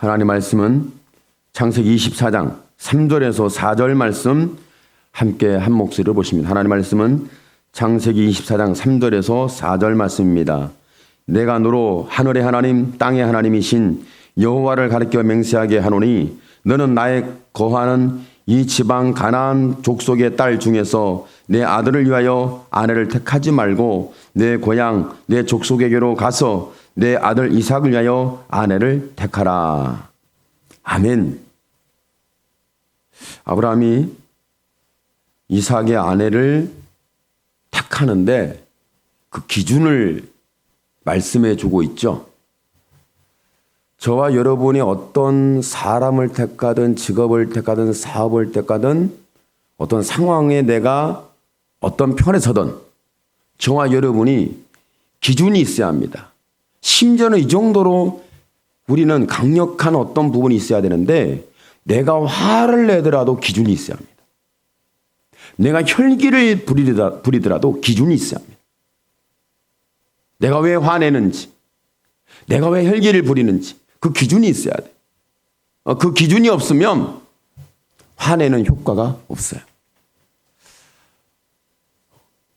하나님 말씀은 창세기 24장 3절에서 4절 말씀 함께 한 목소리로 보십니다. 하나님 말씀은 창세기 24장 3절에서 4절 말씀입니다. 내가 너로 하늘의 하나님 땅의 하나님이신 여호와를 가리켜 맹세하게 하노니 너는 나의 거하는 이 지방 가나안 족속의 딸 중에서 내 아들을 위하여 아내를 택하지 말고 내 고향 내 족속에게로 가서 내 아들 이삭을 위하여 아내를 택하라. 아멘. 아브라함이 이삭의 아내를 택하는데 그 기준을 말씀해 주고 있죠. 저와 여러분이 어떤 사람을 택하든 직업을 택하든 사업을 택하든 어떤 상황에 내가 어떤 편에 서든 저와 여러분이 기준이 있어야 합니다. 심지어는 이 정도로 우리는 강력한 어떤 부분이 있어야 되는데 내가 화를 내더라도 기준이 있어야 합니다. 내가 혈기를 부리더라도 기준이 있어야 합니다. 내가 왜 화내는지, 내가 왜 혈기를 부리는지 그 기준이 있어야 돼. 그 기준이 없으면 화내는 효과가 없어요.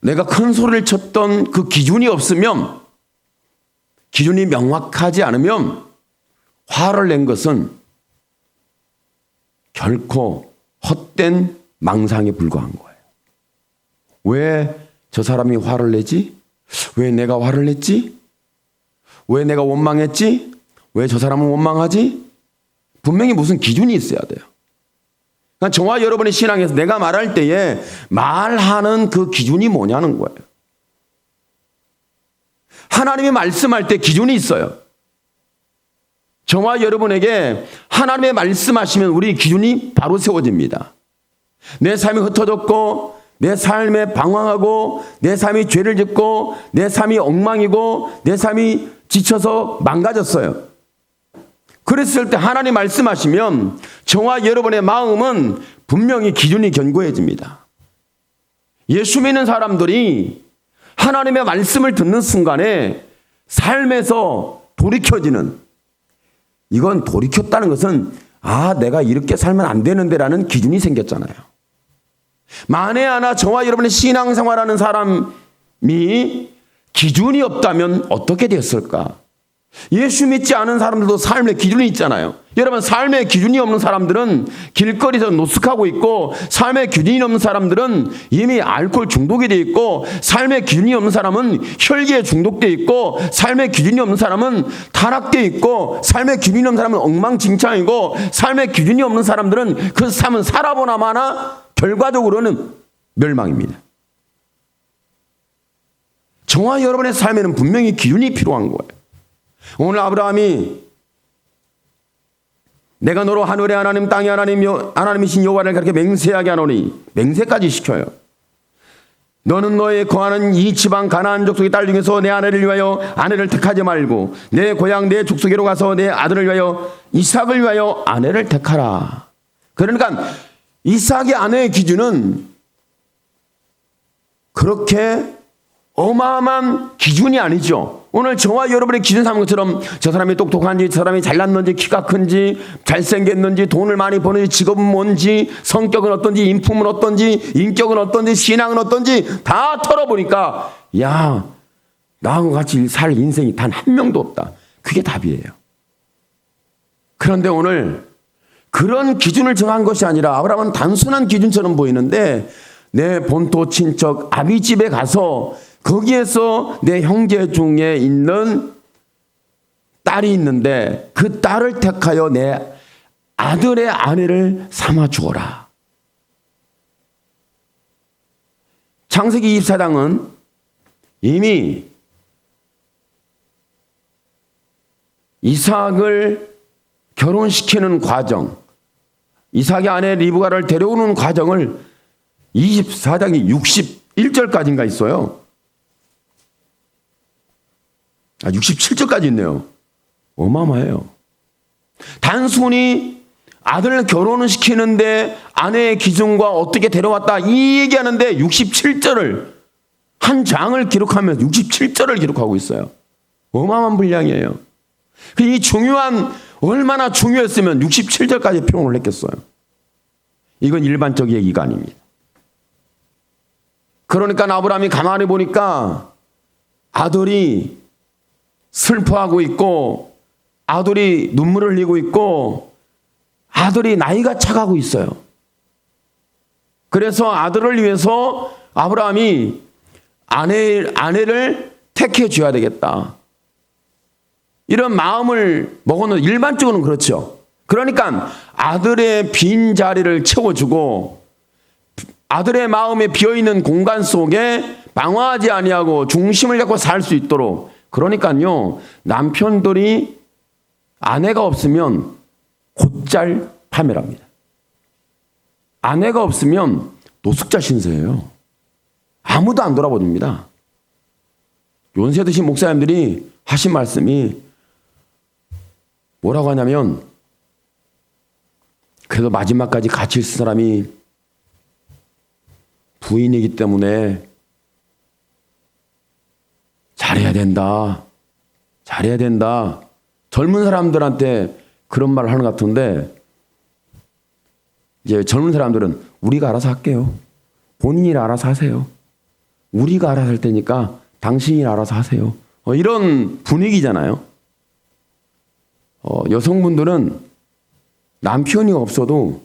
내가 큰 소리를 쳤던 그 기준이 없으면, 기준이 명확하지 않으면 화를 낸 것은 결코 헛된 망상에 불과한 거예요. 왜 저 사람이 화를 내지? 왜 내가 화를 냈지? 왜 내가 원망했지? 왜 저 사람은 원망하지? 분명히 무슨 기준이 있어야 돼요. 그러니까 저와 여러분의 신앙에서 내가 말할 때에 말하는 그 기준이 뭐냐는 거예요. 하나님이 말씀할 때 기준이 있어요. 저와 여러분에게 하나님의 말씀하시면 우리 기준이 바로 세워집니다. 내 삶이 흩어졌고 내 삶에 방황하고 내 삶이 죄를 짓고 내 삶이 엉망이고 내 삶이 지쳐서 망가졌어요. 그랬을 때 하나님 말씀하시면 저와 여러분의 마음은 분명히 기준이 견고해집니다. 예수 믿는 사람들이 하나님의 말씀을 듣는 순간에 삶에서 돌이켜지는, 이건 돌이켰다는 것은 내가 이렇게 살면 안 되는데라는 기준이 생겼잖아요. 만에 하나 저와 여러분의 신앙생활하는 사람이 기준이 없다면 어떻게 됐을까? 예수 믿지 않은 사람들도 삶의 기준이 있잖아요. 여러분, 삶의 기준이 없는 사람들은 길거리에서 노숙하고 있고, 삶의 기준이 없는 사람들은 이미 알코올 중독이 되어 있고, 삶의 기준이 없는 사람은 혈기에 중독되어 있고, 삶의 기준이 없는 사람은 타락되어 있고, 삶의 기준이 없는 사람은 엉망진창이고, 삶의 기준이 없는 사람들은 그 삶은 살아보나 마나 결과적으로는 멸망입니다. 저와 여러분의 삶에는 분명히 기준이 필요한 거예요. 오늘 아브라함이 내가 너로 하늘의 하나님 땅의 하나님이신 여호와를 그렇게 맹세하게 하노니, 맹세까지 시켜요. 너는 너의 거하는 이 지방 가나안 족속의 딸 중에서 내 아내를 위하여 아내를 택하지 말고 내 고향 내 족속에로 가서 내 아들을 위하여 이삭을 위하여 아내를 택하라. 그러니까 이삭의 아내의 기준은 그렇게 어마어마한 기준이 아니죠. 오늘 저와 여러분의 기준 삼은 것처럼 저 사람이 똑똑한지, 저 사람이 잘났는지, 키가 큰지, 잘생겼는지, 돈을 많이 버는지, 직업은 뭔지, 성격은 어떤지, 인품은 어떤지, 인격은 어떤지, 신앙은 어떤지 다 털어보니까 나하고 같이 살 인생이 단 한 명도 없다. 그게 답이에요. 그런데 오늘 그런 기준을 정한 것이 아니라 아브라함은 단순한 기준처럼 보이는데 내 본토 친척 아비집에 가서 거기에서 내 형제 중에 있는 딸이 있는데 그 딸을 택하여 내 아들의 아내를 삼아 주어라. 창세기 24장은 이미 이삭을 결혼시키는 과정, 이삭의 아내 리브가를 데려오는 과정을 24장이 61절까지인가 있어요. 67절까지 있네요. 어마어마해요. 단순히 아들을 결혼을 시키는데 아내의 기준과 어떻게 데려왔다 이 얘기하는데 67절을 한 장을 기록하면서 67절을 기록하고 있어요. 어마어마한 분량이에요. 이 중요한 얼마나 중요했으면 67절까지 표현을 했겠어요. 이건 일반적 얘기가 아닙니다. 그러니까 아브라함이 가만히 보니까 아들이 슬퍼하고 있고 아들이 눈물을 흘리고 있고 아들이 나이가 차가고 있어요. 그래서 아들을 위해서 아브라함이 아내를 택해 줘야 되겠다. 이런 마음을 먹어놓은 일반적으로는 그렇죠. 그러니까 아들의 빈 자리를 채워주고 아들의 마음에 비어있는 공간 속에 방황하지 아니하고 중심을 잡고 살 수 있도록. 그러니까요, 남편들이 아내가 없으면 곧잘 파멸합니다. 아내가 없으면 노숙자 신세예요. 아무도 안 돌아봅니다. 연세 드신 목사님들이 하신 말씀이 뭐라고 하냐면, 그래도 마지막까지 같이 있을 사람이 부인이기 때문에 잘해야 된다. 잘해야 된다. 젊은 사람들한테 그런 말을 하는 것 같은데, 이제 젊은 사람들은 우리가 알아서 할게요. 본인이 알아서 하세요. 우리가 알아서 할 테니까 당신이 알아서 하세요. 이런 분위기잖아요. 여성분들은 남편이 없어도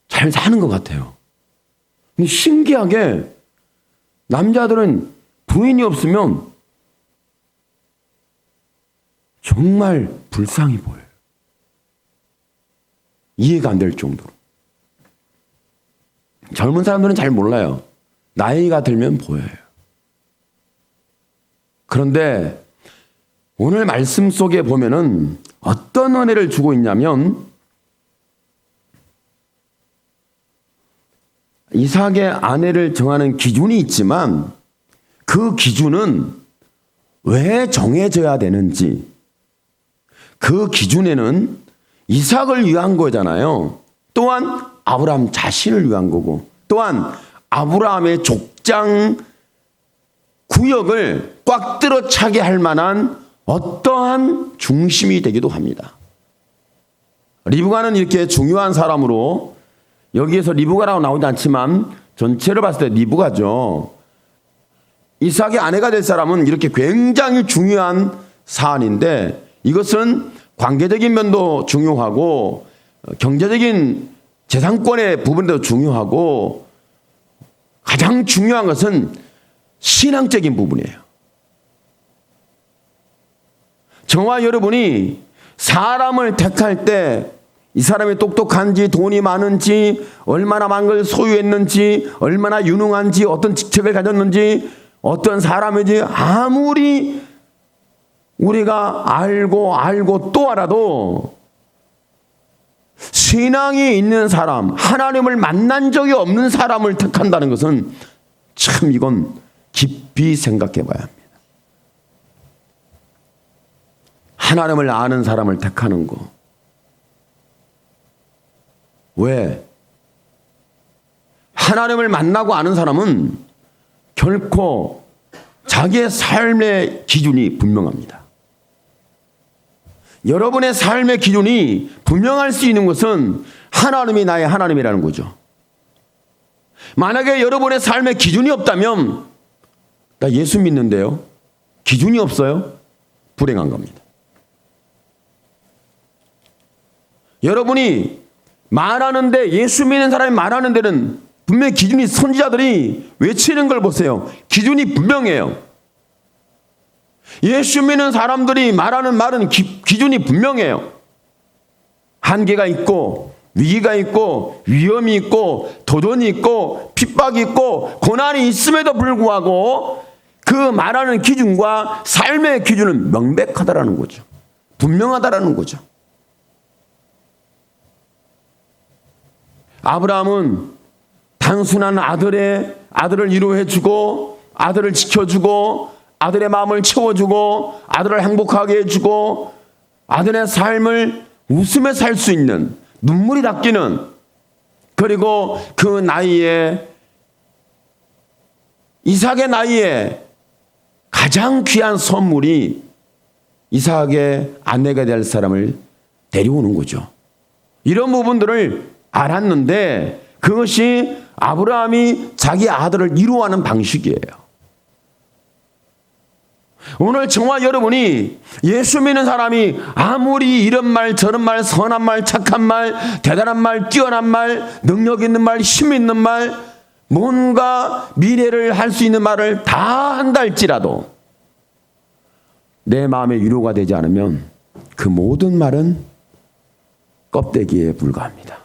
잘 사는 것 같아요. 근데 신기하게 남자들은 부인이 없으면 정말 불쌍해 보여요. 이해가 안 될 정도로. 젊은 사람들은 잘 몰라요. 나이가 들면 보여요. 그런데 오늘 말씀 속에 보면은 어떤 은혜를 주고 있냐면, 이삭의 아내를 정하는 기준이 있지만 그 기준은 왜 정해져야 되는지, 그 기준에는 이삭을 위한 거잖아요. 또한 아브라함 자신을 위한 거고, 또한 아브라함의 족장 구역을 꽉 들어 차게 할 만한 어떠한 중심이 되기도 합니다. 리브가는 이렇게 중요한 사람으로, 여기에서 리브가라고 나오지 않지만 전체를 봤을 때 리브가죠. 이삭의 아내가 될 사람은 이렇게 굉장히 중요한 사안인데, 이것은 관계적인 면도 중요하고 경제적인 재산권의 부분도 중요하고 가장 중요한 것은 신앙적인 부분이에요. 저와 여러분이 사람을 택할 때 이 사람이 똑똑한지, 돈이 많은지, 얼마나 많은 걸 소유했는지, 얼마나 유능한지, 어떤 직책을 가졌는지, 어떤 사람인지 아무리 우리가 알고 또 알아도 신앙이 있는 사람, 하나님을 만난 적이 없는 사람을 택한다는 것은 참 이건 깊이 생각해 봐야 합니다. 하나님을 아는 사람을 택하는 거. 왜? 하나님을 만나고 아는 사람은 결코 자기의 삶의 기준이 분명합니다. 여러분의 삶의 기준이 분명할 수 있는 것은 하나님이 나의 하나님이라는 거죠. 만약에 여러분의 삶의 기준이 없다면, 나 예수 믿는데요, 기준이 없어요? 불행한 겁니다. 여러분이 말하는데, 예수 믿는 사람이 말하는 데는 분명히 기준이, 선지자들이 외치는 걸 보세요. 기준이 분명해요. 예수 믿는 사람들이 말하는 말은 기준이 분명해요. 한계가 있고 위기가 있고 위험이 있고 도전이 있고 핍박이 있고 고난이 있음에도 불구하고 그 말하는 기준과 삶의 기준은 명백하다라는 거죠. 분명하다라는 거죠. 아브라함은 단순한 아들을 위로해주고 아들을 지켜주고 아들의 마음을 채워주고 아들을 행복하게 해주고 아들의 삶을 웃으며 살 수 있는, 눈물이 닦이는, 그리고 그 나이에, 이삭의 나이에 가장 귀한 선물이 이삭의 아내가 될 사람을 데려오는 거죠. 이런 부분들을 알았는데 그것이 아브라함이 자기 아들을 이루어가는 방식이에요. 오늘 저와 여러분이 예수 믿는 사람이 아무리 이런 말 저런 말 선한 말 착한 말 대단한 말 뛰어난 말 능력 있는 말 힘 있는 말 뭔가 미래를 할 수 있는 말을 다 한다 할지라도 내 마음에 위로가 되지 않으면 그 모든 말은 껍데기에 불과합니다.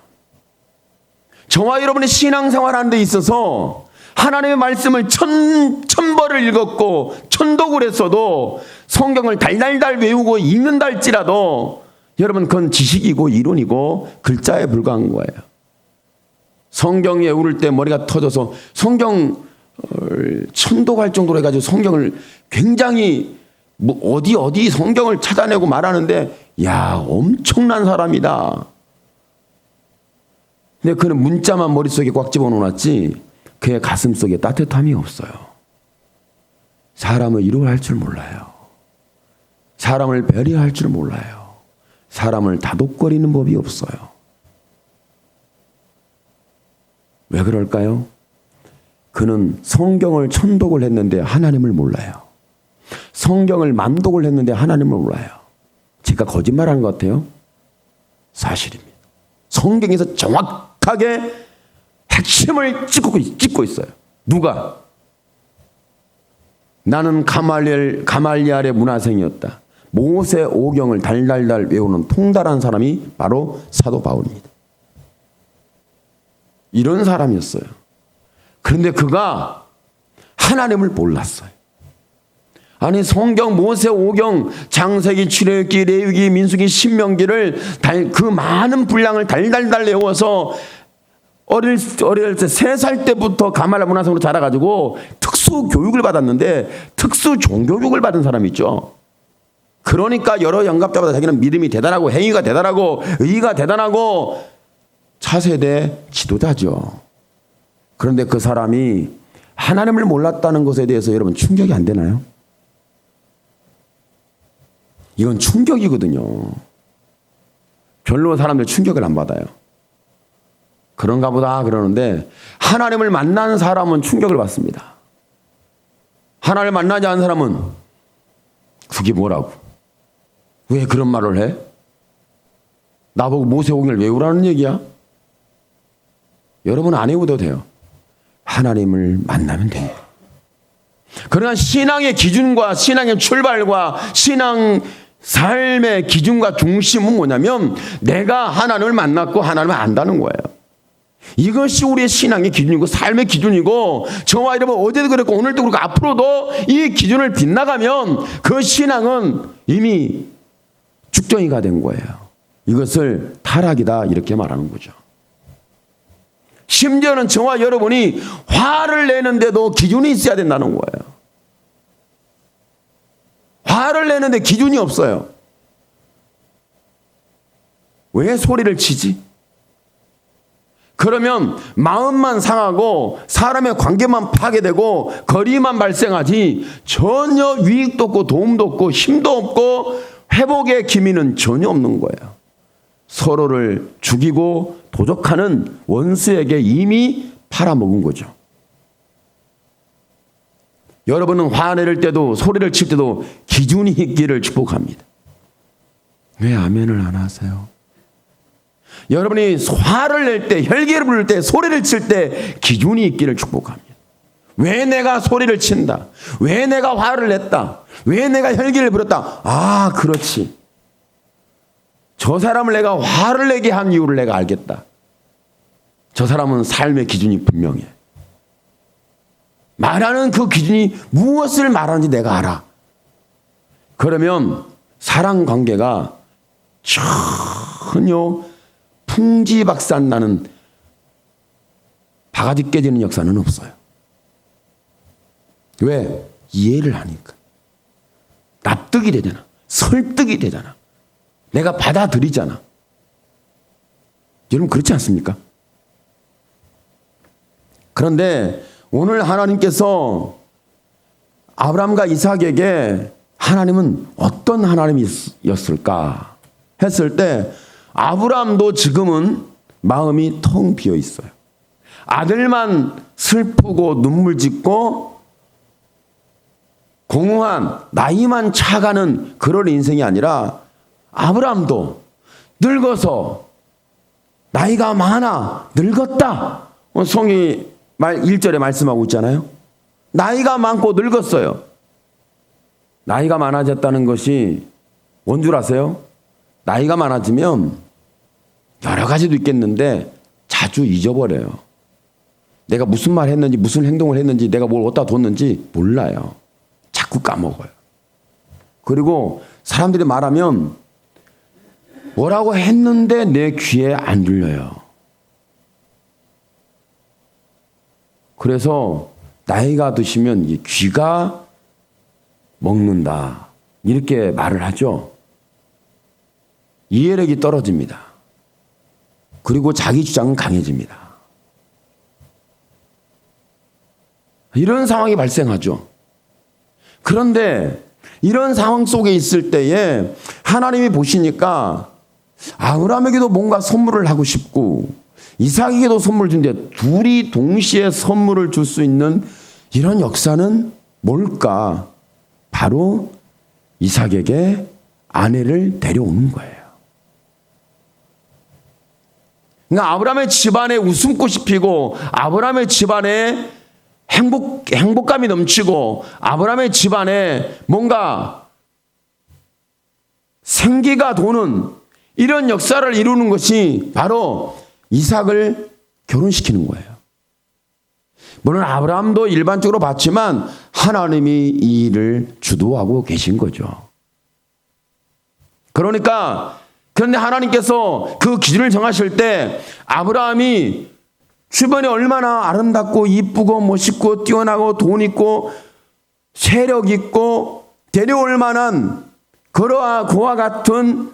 저와 여러분의 신앙생활하는 데 있어서 하나님의 말씀을 천벌을 읽었고 천독을 했어도 성경을 달달달 외우고 읽는다 할지라도 여러분 그건 지식이고 이론이고 글자에 불과한 거예요. 성경 외울 때 머리가 터져서 성경을 천독할 정도로 해가지고 성경을 굉장히 어디 성경을 찾아내고 말하는데 야 엄청난 사람이다. 근데 그는 문자만 머릿속에 꽉 집어넣어놨지 그의 가슴속에 따뜻함이 없어요. 사람을 위로할 줄 몰라요. 사람을 배려할 줄 몰라요. 사람을 다독거리는 법이 없어요. 왜 그럴까요? 그는 성경을 천독을 했는데 하나님을 몰라요. 성경을 만독을 했는데 하나님을 몰라요. 제가 거짓말하는 것 같아요? 사실입니다. 성경에서 정확하게 핵심을 짚고 있어요. 누가? 나는 가말리알의 문화생이었다. 모세 오경을 달달달 외우는 통달한 사람이 바로 사도 바울입니다. 이런 사람이었어요. 그런데 그가 하나님을 몰랐어요. 아니 성경 모세 오경 창세기 출애굽기 레위기 민수기 신명기를 그 많은 분량을 달달달 외워서 어릴 때 3살 때부터 가말리알 문화생으로 자라가지고 특수 교육을 받았는데 특수 종교육을 받은 사람이 있죠. 그러니까 여러 영갑 때마다 자기는 믿음이 대단하고 행위가 대단하고 의의가 대단하고 차세대 지도자죠. 그런데 그 사람이 하나님을 몰랐다는 것에 대해서 여러분 충격이 안 되나요? 이건 충격이거든요. 별로 사람들 충격을 안 받아요. 그런가 보다 그러는데 하나님을 만난 사람은 충격을 받습니다. 하나님을 만나지 않은 사람은 그게 뭐라고? 왜 그런 말을 해? 나보고 모세오경을 외우라는 얘기야? 여러분 안 외워도 돼요. 하나님을 만나면 됩니다. 그러나 신앙의 기준과 신앙의 출발과 신앙 삶의 기준과 중심은 뭐냐면 내가 하나님을 만났고 하나님을 안다는 거예요. 이것이 우리의 신앙의 기준이고 삶의 기준이고 저와 여러분 어제도 그랬고 오늘도 그렇고 앞으로도 이 기준을 빗나가면 그 신앙은 이미 죽정이가 된 거예요. 이것을 타락이다 이렇게 말하는 거죠. 심지어는 저와 여러분이 화를 내는데도 기준이 있어야 된다는 거예요. 화를 내는데 기준이 없어요. 왜 소리를 치지? 그러면 마음만 상하고 사람의 관계만 파괴되고 거리만 발생하지 전혀 유익도 없고 도움도 없고 힘도 없고 회복의 기미는 전혀 없는 거예요. 서로를 죽이고 도적하는 원수에게 이미 팔아먹은 거죠. 여러분은 화내릴 때도 소리를 칠 때도 기준이 있기를 축복합니다. 왜 아멘을 안 하세요? 여러분이 화를 낼 때, 혈기를 부를 때, 소리를 칠 때 기준이 있기를 축복합니다. 왜 내가 소리를 친다? 왜 내가 화를 냈다? 왜 내가 혈기를 부렸다? 아, 그렇지. 저 사람을 내가 화를 내게 한 이유를 내가 알겠다. 저 사람은 삶의 기준이 분명해. 말하는 그 기준이 무엇을 말하는지 내가 알아. 그러면 사랑 관계가 전혀 풍지박산 나는 바가지 깨지는 역사는 없어요. 왜? 이해를 하니까. 납득이 되잖아. 설득이 되잖아. 내가 받아들이잖아. 여러분 그렇지 않습니까? 그런데 오늘 하나님께서 아브라함과 이삭에게 하나님은 어떤 하나님이었을까? 했을 때 아브라함도 지금은 마음이 텅 비어 있어요. 아들만 슬프고 눈물 짓고 공허한 나이만 차가는 그런 인생이 아니라 아브라함도 늙어서 나이가 많아 늙었다. 성이 1절에 말씀하고 있잖아요. 나이가 많고 늙었어요. 나이가 많아졌다는 것이 뭔 줄 아세요? 나이가 많아지면 여러 가지도 있겠는데 자주 잊어버려요. 내가 무슨 말 했는지 무슨 행동을 했는지 내가 뭘 어디다 뒀는지 몰라요. 자꾸 까먹어요. 그리고 사람들이 말하면 뭐라고 했는데 내 귀에 안 들려요. 그래서 나이가 드시면 귀가 먹는다. 이렇게 말을 하죠. 이해력이 떨어집니다. 그리고 자기 주장은 강해집니다. 이런 상황이 발생하죠. 그런데 이런 상황 속에 있을 때에 하나님이 보시니까 아브라함에게도 뭔가 선물을 하고 싶고 이삭에게도 선물을 준대 둘이 동시에 선물을 줄 수 있는 이런 역사는 뭘까? 바로 이삭에게 아내를 데려오는 거예요. 그러니까 아브라함의 집안에 웃음꽃이 피고 아브라함의 집안에 행복감이 넘치고 아브라함의 집안에 뭔가 생기가 도는 이런 역사를 이루는 것이 바로 이삭을 결혼시키는 거예요. 물론 아브라함도 일반적으로 봤지만 하나님이 이 일을 주도하고 계신 거죠. 그런데 하나님께서 그 기준을 정하실 때 아브라함이 주변에 얼마나 아름답고 이쁘고 멋있고 뛰어나고 돈 있고 세력 있고 데려올 만한 그와 같은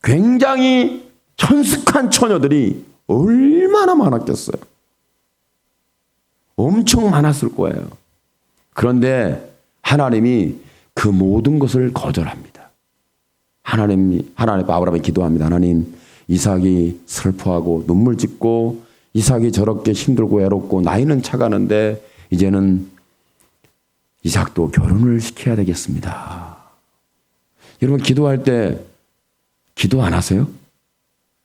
굉장히 천숙한 처녀들이 얼마나 많았겠어요. 엄청 많았을 거예요. 그런데 하나님이 그 모든 것을 거절합니다. 하나님 아브라함이 기도합니다. 하나님, 이삭이 슬퍼하고 눈물 짓고 이삭이 저렇게 힘들고 외롭고 나이는 차가는데 이제는 이삭도 결혼을 시켜야 되겠습니다. 여러분 기도할 때 기도 안 하세요?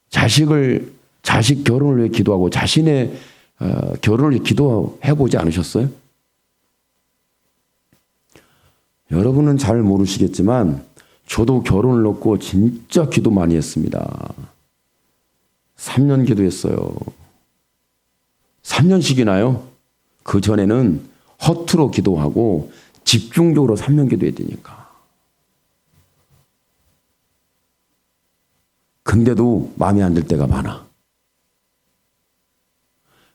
자식 결혼을 위해 기도하고 자신의 결혼을 위해 기도해 보지 않으셨어요? 여러분은 잘 모르시겠지만 저도 결혼을 놓고 진짜 기도 많이 했습니다. 3년 기도했어요. 3년씩이나요? 그 전에는 허투루 기도하고 집중적으로 3년 기도해야 되니까. 근데도 마음에 안 들 때가 많아.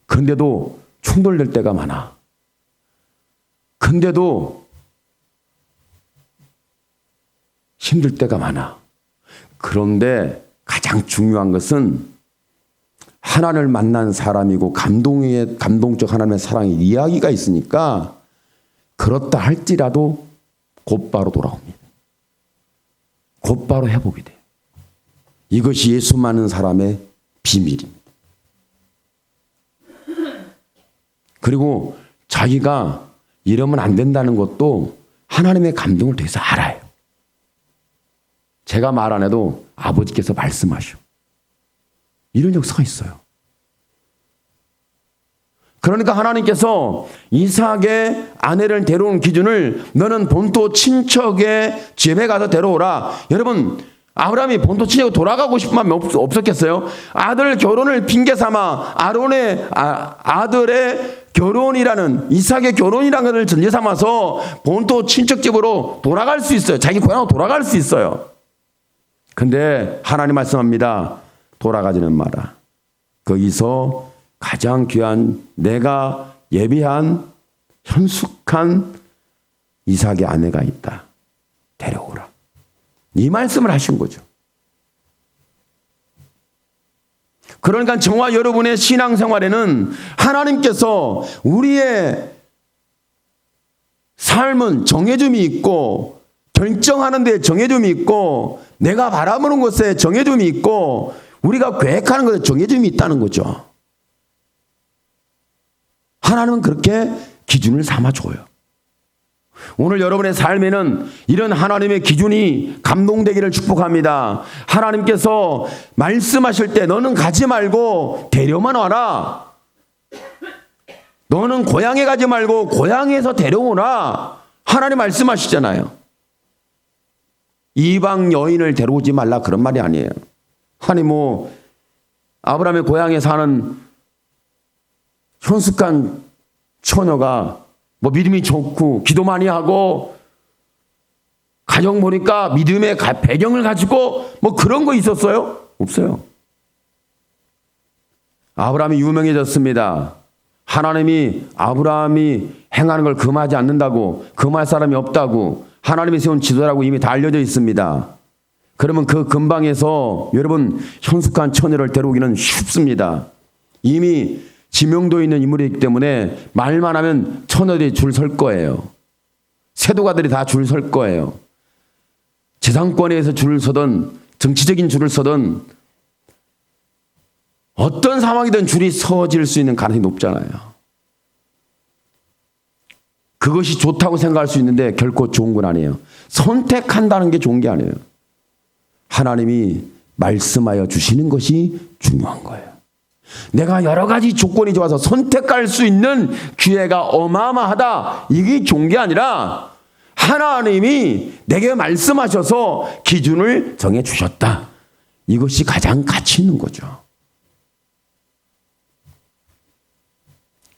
근데도 충돌될 때가 많아. 근데도 힘들 때가 많아. 그런데 가장 중요한 것은 하나님을 만난 사람이고 감동적 하나님의 사랑의 이야기가 있으니까 그렇다 할지라도 곧바로 돌아옵니다. 곧바로 회복이 돼요. 이것이 예수 믿는 사람의 비밀입니다. 그리고 자기가 이러면 안 된다는 것도 하나님의 감동을 통해서 알아요. 제가 말 안 해도 아버지께서 말씀하셔. 이런 역사가 있어요. 그러니까 하나님께서 이삭의 아내를 데려오는 기준을 너는 본토 친척의 집에 가서 데려오라. 여러분 아브라함이 본토 친척으로 돌아가고 싶은 마음이 없었겠어요? 아들 결혼을 핑계 삼아 아들의 결혼이라는 이삭의 결혼이라는 것을 전제 삼아서 본토 친척집으로 돌아갈 수 있어요. 자기 고향으로 돌아갈 수 있어요. 근데 하나님 말씀합니다. 돌아가지는 마라. 거기서 가장 귀한 내가 예비한 현숙한 이삭의 아내가 있다. 데려오라. 이 말씀을 하신 거죠. 그러니까 저와 여러분의 신앙생활에는 하나님께서 우리의 삶은 정해줌이 있고 결정하는 데 정해줌이 있고 내가 바라보는 것에 정해짐이 있고 우리가 계획하는 것에 정해짐이 있다는 거죠. 하나님은 그렇게 기준을 삼아줘요. 오늘 여러분의 삶에는 이런 하나님의 기준이 감동되기를 축복합니다. 하나님께서 말씀하실 때 너는 가지 말고 데려만 와라. 너는 고향에 가지 말고 고향에서 데려오라. 하나님 말씀하시잖아요. 이방 여인을 데려오지 말라 그런 말이 아니에요. 아니 아브라함의 고향에 사는 현숙한 처녀가 믿음이 좋고 기도 많이 하고 가정 보니까 믿음의 배경을 가지고 그런 거 있었어요? 없어요. 아브라함이 유명해졌습니다. 하나님이 아브라함이 행하는 걸 금하지 않는다고, 금할 사람이 없다고 하나님이 세운 지도라고 이미 다 알려져 있습니다. 그러면 그 근방에서 여러분 현숙한 처녀를 데려오기는 쉽습니다. 이미 지명도 있는 인물이기 때문에 말만 하면 처녀들이 줄 설 거예요. 세도가들이 다 줄 설 거예요. 재산권에서 줄을 서든 정치적인 줄을 서든 어떤 상황이든 줄이 서질 수 있는 가능성이 높잖아요. 그것이 좋다고 생각할 수 있는데 결코 좋은 건 아니에요. 선택한다는 게 좋은 게 아니에요. 하나님이 말씀하여 주시는 것이 중요한 거예요. 내가 여러 가지 조건이 좋아서 선택할 수 있는 기회가 어마어마하다. 이게 좋은 게 아니라 하나님이 내게 말씀하셔서 기준을 정해 주셨다. 이것이 가장 가치 있는 거죠.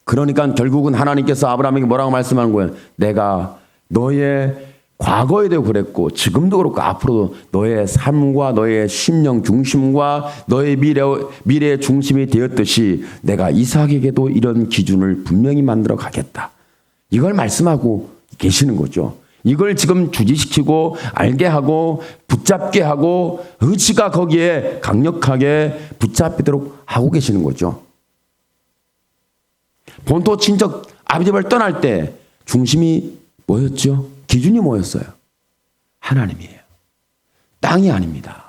그러니까 결국은 하나님께서 아브라함에게 뭐라고 말씀하는 거예요? 내가 너의 과거에도 그랬고 지금도 그렇고 앞으로도 너의 삶과 너의 심령 중심과 너의 미래의 중심이 되었듯이 내가 이삭에게도 이런 기준을 분명히 만들어 가겠다. 이걸 말씀하고 계시는 거죠. 이걸 지금 주지시키고 알게 하고 붙잡게 하고 의지가 거기에 강력하게 붙잡히도록 하고 계시는 거죠. 본토 친척 아비집을 떠날 때 중심이 뭐였죠? 기준이 뭐였어요? 하나님이에요. 땅이 아닙니다.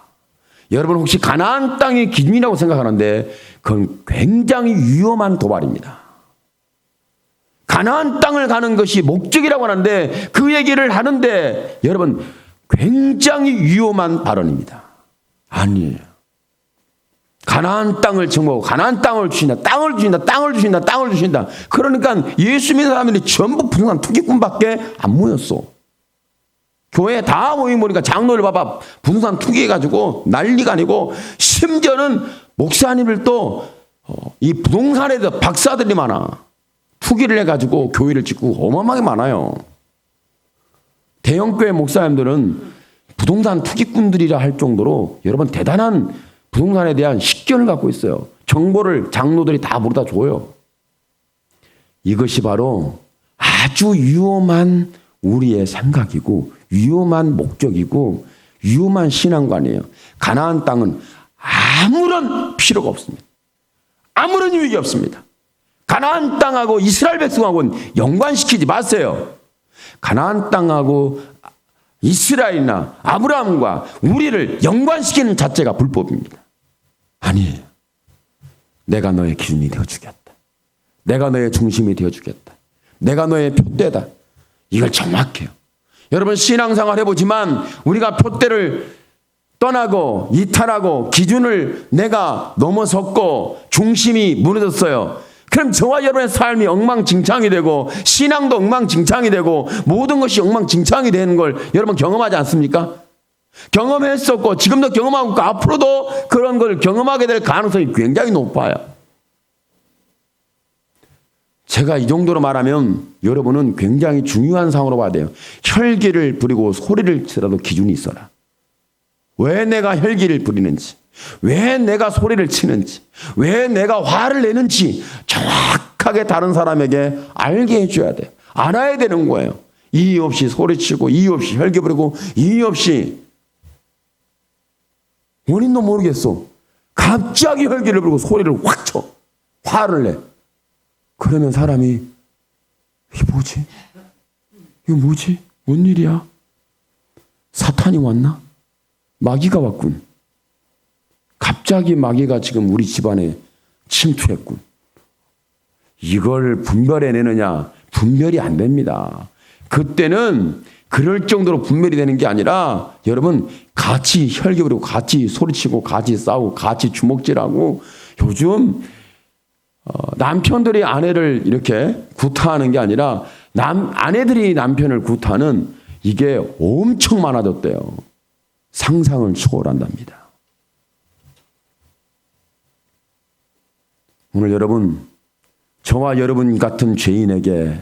여러분 혹시 가나안 땅이 기준이라고 생각하는데 그건 굉장히 위험한 도발입니다. 가나안 땅을 가는 것이 목적이라고 하는데 그 얘기를 하는데 여러분 굉장히 위험한 발언입니다. 아니에요. 가나안 땅을 정복하고 가나안 땅을 주신다. 땅을 주신다. 땅을 주신다. 땅을 주신다. 그러니까 예수 믿는 사람들이 전부 부동산 투기꾼밖에 안 모였어. 교회에 다 모이니까 장로를 봐봐. 부동산 투기해가지고 난리가 아니고 심지어는 목사님들도 이 부동산에 대해서 박사들이 많아. 투기를 해가지고 교회를 짓고 어마어마하게 많아요. 대형교회 목사님들은 부동산 투기꾼들이라 할 정도로 여러분 대단한 부동산에 대한 식견을 갖고 있어요. 정보를 장로들이 다 물어다 줘요. 이것이 바로 아주 위험한 우리의 생각이고 위험한 목적이고 위험한 신앙관이에요. 가나안 땅은 아무런 필요가 없습니다. 아무런 유익이 없습니다. 가나안 땅하고 이스라엘 백성하고는 연관시키지 마세요. 가나안 땅하고 이스라엘이나 아브라함과 우리를 연관시키는 자체가 불법입니다. 아니에요. 내가 너의 기준이 되어주겠다. 내가 너의 중심이 되어주겠다. 내가 너의 표대다. 이걸 정확해요. 여러분 신앙생활 해보지만 우리가 표대를 떠나고 이탈하고 기준을 내가 넘어섰고 중심이 무너졌어요. 그럼 저와 여러분의 삶이 엉망진창이 되고 신앙도 엉망진창이 되고 모든 것이 엉망진창이 되는 걸 여러분 경험하지 않습니까? 경험했었고 지금도 경험하고 있고 앞으로도 그런 걸 경험하게 될 가능성이 굉장히 높아요. 제가 이 정도로 말하면 여러분은 굉장히 중요한 상황으로 봐야 돼요. 혈기를 부리고 소리를 치더라도 기준이 있어라. 왜 내가 혈기를 부리는지, 왜 내가 소리를 치는지, 왜 내가 화를 내는지 정확하게 다른 사람에게 알게 해줘야 돼요. 알아야 되는 거예요. 이유 없이 소리치고 이유 없이 혈기 부리고 이유 없이 원인도 모르겠어. 갑자기 혈기를 부리고 소리를 확 쳐. 화를 내. 그러면 사람이 이게 뭐지? 이거 뭐지? 뭔 일이야? 사탄이 왔나? 마귀가 왔군. 갑자기 마귀가 지금 우리 집안에 침투했군. 이걸 분별해내느냐? 분별이 안 됩니다. 그때는 그럴 정도로 분별이 되는 게 아니라 여러분 같이 혈기 부리고 같이 소리치고 같이 싸우고 같이 주먹질하고 요즘 남편들이 아내를 이렇게 구타하는 게 아니라 아내들이 남편을 구타하는 이게 엄청 많아졌대요. 상상을 초월한답니다. 오늘 여러분, 저와 여러분 같은 죄인에게,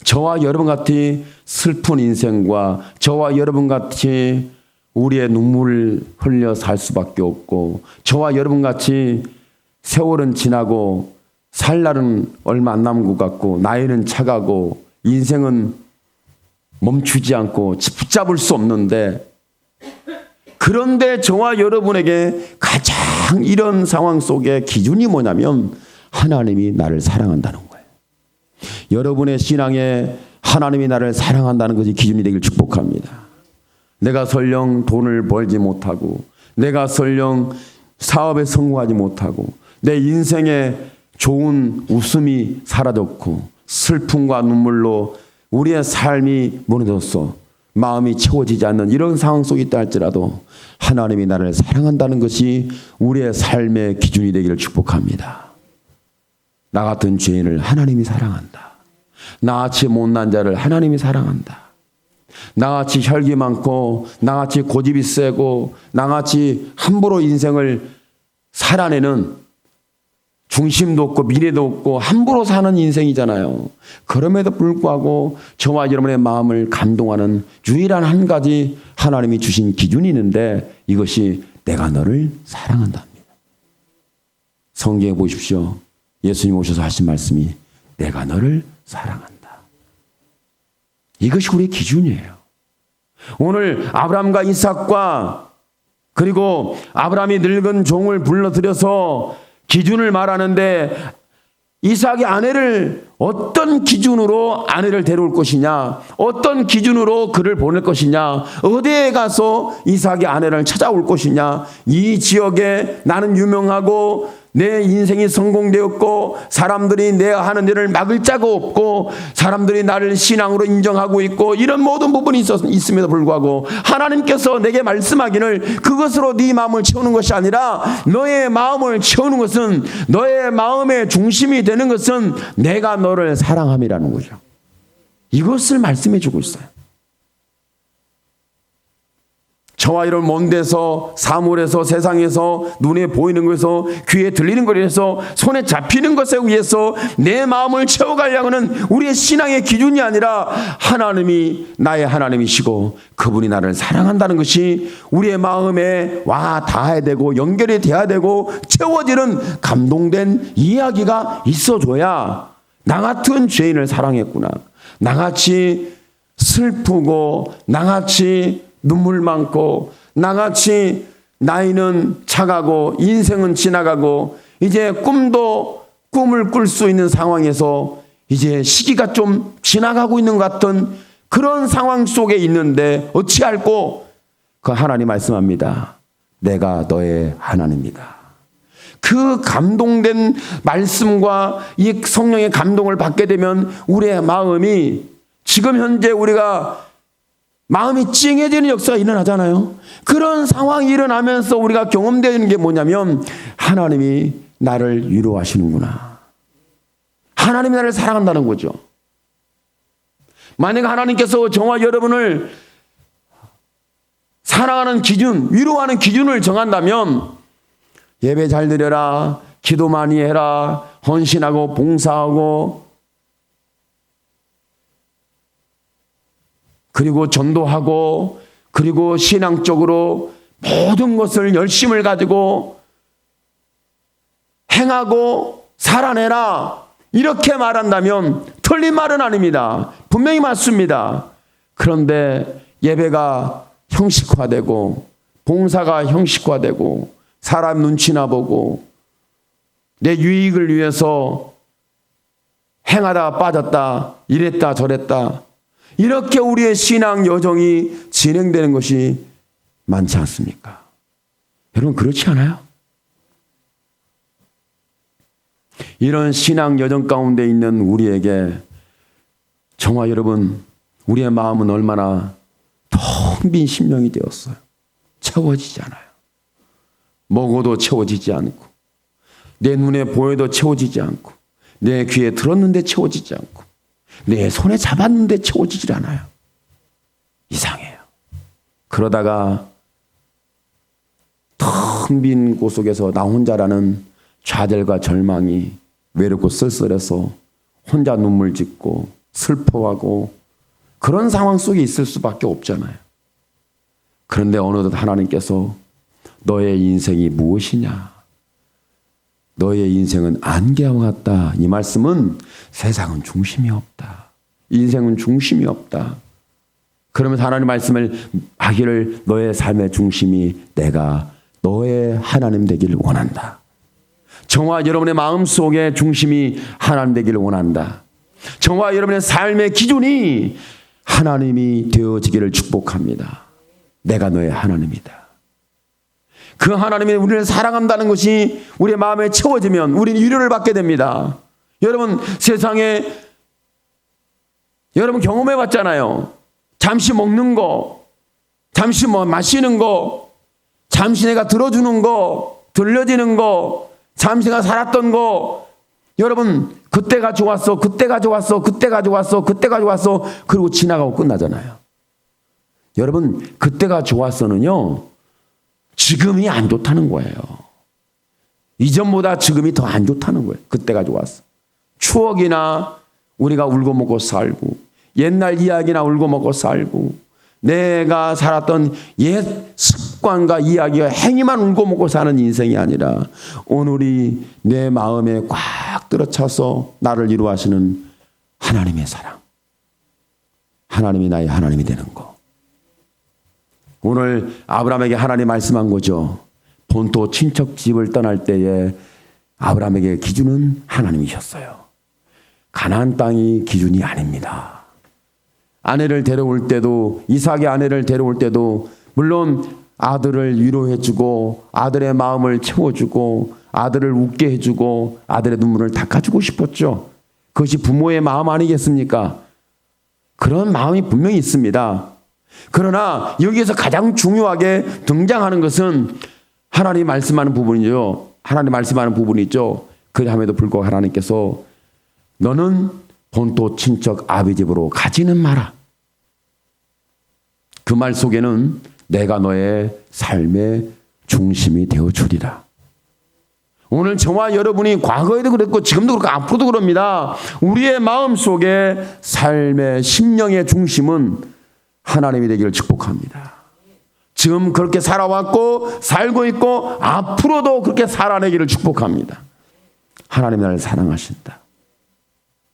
저와 여러분 같이 슬픈 인생과 저와 여러분 같이 우리의 눈물을 흘려 살 수밖에 없고, 저와 여러분 같이 세월은 지나고 살 날은 얼마 안 남은 것 같고 나이는 차가고 인생은 멈추지 않고 붙잡을 수 없는데, 그런데 저와 여러분에게 가장 이런 상황 속에 기준이 뭐냐면 하나님이 나를 사랑한다는 거예요. 여러분의 신앙에 하나님이 나를 사랑한다는 것이 기준이 되길 축복합니다. 내가 설령 돈을 벌지 못하고, 내가 설령 사업에 성공하지 못하고, 내 인생에 좋은 웃음이 사라졌고 슬픔과 눈물로 우리의 삶이 무너졌어 마음이 채워지지 않는 이런 상황 속에 있다 할지라도 하나님이 나를 사랑한다는 것이 우리의 삶의 기준이 되기를 축복합니다. 나 같은 죄인을 하나님이 사랑한다. 나같이 못난 자를 하나님이 사랑한다. 나같이 혈기 많고 나같이 고집이 세고 나같이 함부로 인생을 살아내는 중심도 없고 미래도 없고 함부로 사는 인생이잖아요. 그럼에도 불구하고 저와 여러분의 마음을 감동하는 유일한 한 가지 하나님이 주신 기준이 있는데 이것이 내가 너를 사랑한답니다. 성경에 보십시오. 예수님 오셔서 하신 말씀이 내가 너를 사랑한다. 이것이 우리의 기준이에요. 오늘 아브라함과 이삭과 그리고 아브라함이 늙은 종을 불러들여서 기준을 말하는데 이삭이 아내를 어떤 기준으로 아내를 데려올 것이냐, 어떤 기준으로 그를 보낼 것이냐, 어디에 가서 이삭이 아내를 찾아올 것이냐, 이 지역에 나는 유명하고 내 인생이 성공되었고 사람들이 내가 하는 일을 막을 자가 없고 사람들이 나를 신앙으로 인정하고 있고 이런 모든 부분이 있음에도 불구하고 하나님께서 내게 말씀하기를 그것으로 네 마음을 채우는 것이 아니라 너의 마음을 채우는 것은, 너의 마음의 중심이 되는 것은 내가 너를 사랑함이라는 거죠. 이것을 말씀해 주고 있어요. 저와 여러분 먼 데서 사물에서 세상에서 눈에 보이는 것에서 귀에 들리는 것에서 손에 잡히는 것에 의해서 내 마음을 채워가려고 하는 우리의 신앙의 기준이 아니라 하나님이 나의 하나님이시고 그분이 나를 사랑한다는 것이 우리의 마음에 와 닿아야 되고 연결이 돼야 되고 채워지는 감동된 이야기가 있어줘야 나 같은 죄인을 사랑했구나, 나같이 슬프고 나같이 눈물 많고 나같이 나이는 차가고 인생은 지나가고 이제 꿈을 꿀 수 있는 상황에서 이제 시기가 좀 지나가고 있는 것 같은 그런 상황 속에 있는데 어찌할꼬 그 하나님 말씀합니다. 내가 너의 하나님이다. 그 감동된 말씀과 이 성령의 감동을 받게 되면 우리의 마음이 지금 현재 우리가 마음이 찡해지는 역사가 일어나잖아요. 그런 상황이 일어나면서 우리가 경험되는 게 뭐냐면 하나님이 나를 위로하시는구나. 하나님이 나를 사랑한다는 거죠. 만약 하나님께서 저와 여러분을 사랑하는 기준, 위로하는 기준을 정한다면 예배 잘 드려라, 기도 많이 해라, 헌신하고 봉사하고 그리고 전도하고 그리고 신앙적으로 모든 것을 열심을 가지고 행하고 살아내라 이렇게 말한다면 틀린 말은 아닙니다. 분명히 맞습니다. 그런데 예배가 형식화되고 봉사가 형식화되고 사람 눈치나 보고 내 유익을 위해서 행하다 빠졌다 이랬다 저랬다 이렇게 우리의 신앙 여정이 진행되는 것이 많지 않습니까? 여러분 그렇지 않아요? 이런 신앙 여정 가운데 있는 우리에게 정말 여러분 우리의 마음은 얼마나 텅 빈 심령이 되었어요. 채워지지 않아요. 먹어도 채워지지 않고 내 눈에 보여도 채워지지 않고 내 귀에 들었는데 채워지지 않고 내 손에 잡았는데 채워지질 않아요. 이상해요. 그러다가 텅 빈 곳 속에서 나 혼자라는 좌절과 절망이 외롭고 쓸쓸해서 혼자 눈물 짓고 슬퍼하고 그런 상황 속에 있을 수밖에 없잖아요. 그런데 어느덧 하나님께서 너의 인생이 무엇이냐? 너의 인생은 안개와 같다. 이 말씀은 세상은 중심이 없다. 인생은 중심이 없다. 그러면서 하나님 말씀을 하기를 너의 삶의 중심이 내가 너의 하나님 되기를 원한다. 저와 여러분의 마음속에 중심이 하나님 되기를 원한다. 저와 여러분의 삶의 기준이 하나님이 되어지기를 축복합니다. 내가 너의 하나님이다. 그 하나님이 우리를 사랑한다는 것이 우리의 마음에 채워지면 우리는 위로를 받게 됩니다. 여러분 세상에 여러분 경험해 봤잖아요. 잠시 먹는 거, 잠시 마시는 거, 잠시 내가 들어주는 거, 들려지는 거, 잠시 내가 살았던 거, 여러분 그때가 좋았어, 그때가 좋았어, 그때가 좋았어, 그때가 좋았어, 그리고 지나가고 끝나잖아요. 여러분 그때가 좋았어는요 지금이 안 좋다는 거예요. 이전보다 지금이 더 안 좋다는 거예요. 그때가 좋았어. 추억이나 우리가 울고 먹고 살고 옛날 이야기나 울고 먹고 살고 내가 살았던 옛 습관과 이야기와 행위만 울고 먹고 사는 인생이 아니라 오늘이 내 마음에 꽉 들어차서 나를 이루하시는 하나님의 사랑, 하나님이 나의 하나님이 되는 거. 오늘 아브라함에게 하나님 말씀한 거죠. 본토 친척 집을 떠날 때에 아브라함에게 기준은 하나님이셨어요. 가나안 땅이 기준이 아닙니다. 아내를 데려올 때도 이삭의 아내를 데려올 때도 물론 아들을 위로해주고 아들의 마음을 채워주고 아들을 웃게 해주고 아들의 눈물을 닦아주고 싶었죠. 그것이 부모의 마음 아니겠습니까? 그런 마음이 분명히 있습니다. 그러나 여기에서 가장 중요하게 등장하는 것은 하나님 말씀하는 부분이죠. 하나님 말씀하는 부분이 있죠. 그럼에도 불구하고 하나님께서 너는 본토 친척 아비 집으로 가지는 마라. 그 말 속에는 내가 너의 삶의 중심이 되어주리라. 오늘 저와 여러분이 과거에도 그랬고 지금도 그렇고 앞으로도 그럽니다. 우리의 마음속에 삶의 심령의 중심은 하나님이 되기를 축복합니다. 지금 그렇게 살아왔고 살고 있고 앞으로도 그렇게 살아내기를 축복합니다. 하나님이 나를 사랑하신다.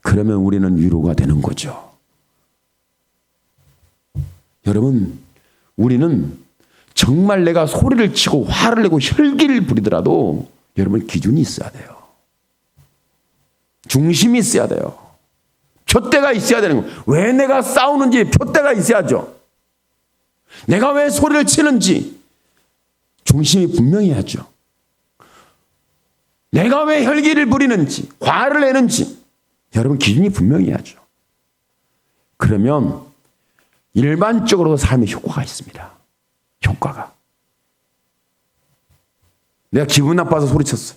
그러면 우리는 위로가 되는 거죠. 여러분, 우리는 정말 내가 소리를 치고 화를 내고 혈기를 부리더라도 여러분 기준이 있어야 돼요. 중심이 있어야 돼요. 푯대가 있어야 되는 거예요. 왜 내가 싸우는지 푯대가 있어야죠. 내가 왜 소리를 치는지 중심이 분명히 하죠. 내가 왜 혈기를 부리는지 화를 내는지 여러분 기준이 분명히 하죠. 그러면 일반적으로 삶에 효과가 있습니다. 효과가. 내가 기분 나빠서 소리쳤어.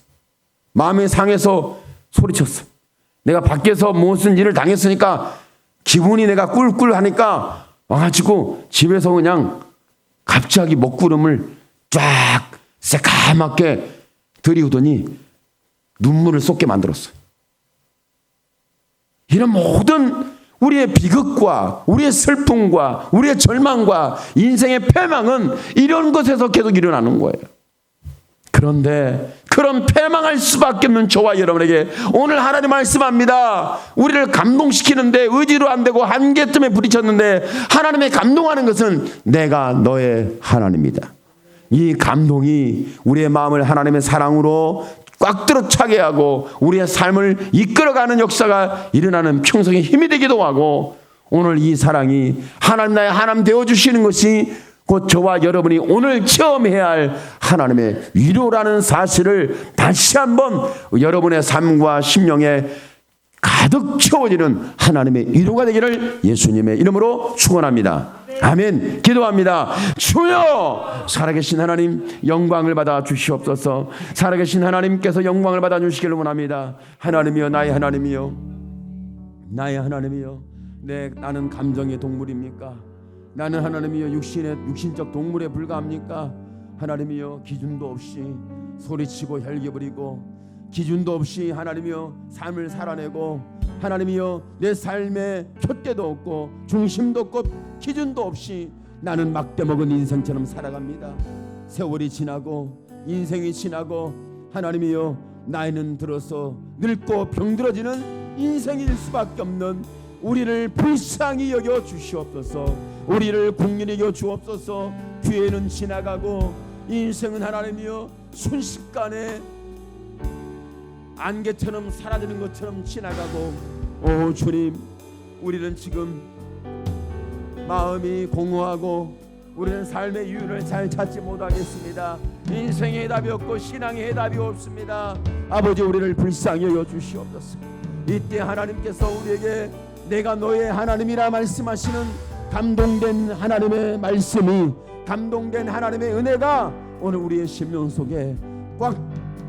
마음이 상해서 소리쳤어. 내가 밖에서 무슨 일을 당했으니까 기분이 내가 꿀꿀하니까 와가지고 집에서 그냥 갑자기 먹구름을 쫙 새까맣게 들이우더니 눈물을 쏟게 만들었어요. 이런 모든 우리의 비극과 우리의 슬픔과 우리의 절망과 인생의 패망은 이런 것에서 계속 일어나는 거예요. 그런데 그런 패망할 수밖에 없는 저와 여러분에게 오늘 하나님 말씀합니다. 우리를 감동시키는데 의지로 안 되고 한계 때문에 부딪혔는데 하나님의 감동하는 것은 내가 너의 하나님이다. 이 감동이 우리의 마음을 하나님의 사랑으로 꽉 들어차게 하고 우리의 삶을 이끌어가는 역사가 일어나는 평생의 힘이 되기도 하고 오늘 이 사랑이 하나님 나의 하나님 되어주시는 것이 곧 저와 여러분이 오늘 체험해야 할 하나님의 위로라는 사실을 다시 한번 여러분의 삶과 심령에 가득 채워지는 하나님의 위로가 되기를 예수님의 이름으로 축원합니다. 아멘. 기도합니다. 주여, 살아계신 하나님 영광을 받아 주시옵소서. 살아계신 하나님께서 영광을 받아 주시기를 원합니다. 하나님이여, 나의 하나님이여, 나의 하나님이여, 나는 감정의 동물입니까? 나는 하나님이여 육신적 동물에 불과합니까? 하나님이여, 기준도 없이 소리치고 혈기부리고 기준도 없이 하나님이여 삶을 살아내고 하나님이여 내 삶에 푯대도 없고 중심도 없고 기준도 없이 나는 막대먹은 인생처럼 살아갑니다. 세월이 지나고 인생이 지나고 하나님이여 나이는 들어서 늙고 병들어지는 인생일 수밖에 없는 우리를 불쌍히 여겨 주시옵소서. 우리를 국률히 여겨 주옵소서. 기회는 지나가고 인생은 하나님이여 순식간에 안개처럼 사라지는 것처럼 지나가고, 오 주님, 우리는 지금 마음이 공허하고 우리는 삶의 이유를 잘 찾지 못하겠습니다. 인생의 답이 없고 신앙의 답이 없습니다. 아버지, 우리를 불쌍히 여겨 주시옵소서. 이때 하나님께서 우리에게 내가 너의 하나님이라 말씀하시는 감동된 하나님의 말씀이, 감동된 하나님의 은혜가 오늘 우리의 심령 속에 꽉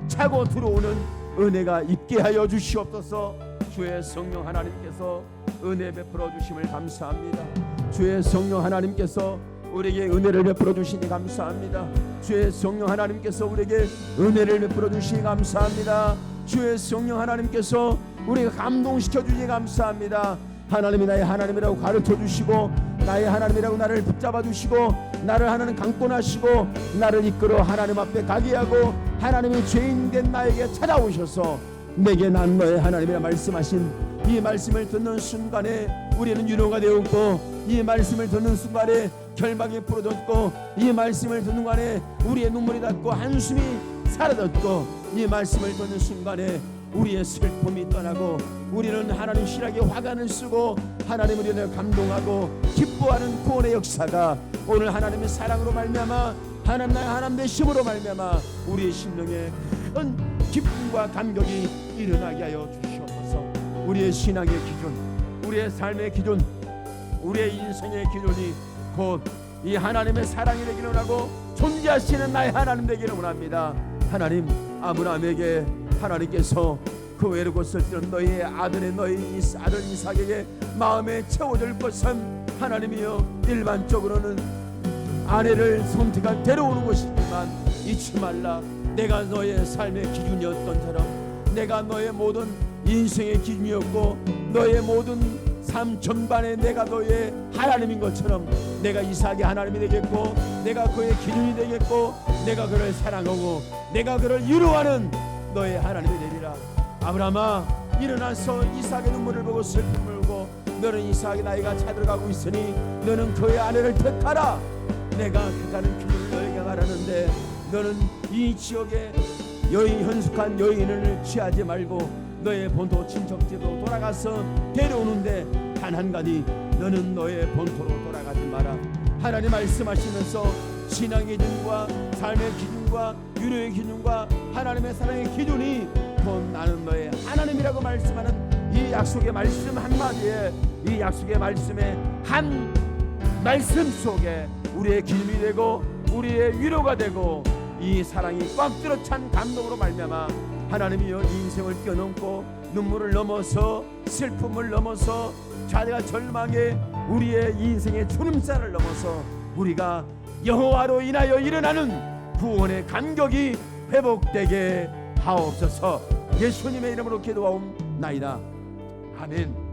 차고 들어오는 은혜가 있게 하여 주시옵소서. 주의 성령 하나님께서 은혜 베풀어 주심을 감사합니다. 주의 성령 하나님께서 우리에게 은혜를 베풀어 주시니 감사합니다. 주의 성령 하나님께서 우리에게 은혜를 베풀어 주시니 감사합니다. 주의 성령 하나님께서 우리가 감동시켜 주시니 감사합니다. 하나님이 나의 하나님이라고 가르쳐 주시고 나의 하나님이라고 나를 붙잡아 주시고 나를 하나님 강권하시고 나를 이끌어 하나님 앞에 가게 하고 하나님의 죄인된 나에게 찾아오셔서 내게 난 너의 하나님이라 말씀하신 이 말씀을 듣는 순간에 우리는 위로가 되었고, 이 말씀을 듣는 순간에 결박이 풀어졌고, 이 말씀을 듣는 순간에 우리의 눈물이 닿고 한숨이 사라졌고, 이 말씀을 듣는 순간에 우리의 슬픔이 떠나고 우리는 하나님 실하게 화관을 쓰고 하나님 우리를 감동하고 기뻐하는 구원의 역사가 오늘 하나님의 사랑으로 말미암아 하나님 나의 하나님 되심으로 말미암아 우리의 심령에 큰 기쁨과 감격이 일어나게 하여 주시옵소서. 우리의 신앙의 기준, 우리의 삶의 기준, 우리의 인생의 기준이 곧 이 하나님의 사랑이 되기를 원하고 존재하시는 나의 하나님 되기를 원합니다. 하나님, 아브라함에게 하나님께서 그 외롭고 쓸쓸한 너희 아들의 너희 아들 이삭에게 마음에 채워질 것은 하나님이여 일반적으로는 아내를 선택할 데려오는 것이지만 잊지 말라. 내가 너의 삶의 기준이었던 처럼 내가 너의 모든 인생의 기준이었고 너의 모든 삶 전반에 내가 너의 하나님인 것처럼 내가 이삭의 하나님이 되겠고 내가 그의 기준이 되겠고 내가 그를 사랑하고 내가 그를 위로하는 너의 하나님이 되리라. 아브라함아, 일어나서 이삭의 눈물을 보고 슬픔을 울고 너는 이삭의 나이가 차들어가고 있으니 너는 그의 아내를 택하라. 내가 택하는 기준을 너에게 말하는데 너는 이 지역에 현숙한 여인을 취하지 말고 너의 본토 친척집으로 돌아가서 데려오는데 단 한 가지, 너는 너의 본토로 돌아가지 마라. 하나님 말씀하시면서 신앙의 기준과 삶의 기준과 윤회의 기준과 하나님의 사랑의 기준이 곧 나는 너의 하나님이라고 말씀하는 이 약속의 말씀 한마디에, 이 약속의 말씀의 한 말씀 속에 우리의 기준이 되고 우리의 위로가 되고 이 사랑이 꽉 들어 찬 감동으로 말미암아 하나님이여 인생을 뛰어넘고 눈물을 넘어서 슬픔을 넘어서 자녀가 절망에 우리의 인생의 주름살을 넘어서 우리가 여호와로 인하여 일어나는 구원의 감격이 회복되게 하옵소서. 예수님의 이름으로 기도하옵나이다. 아멘.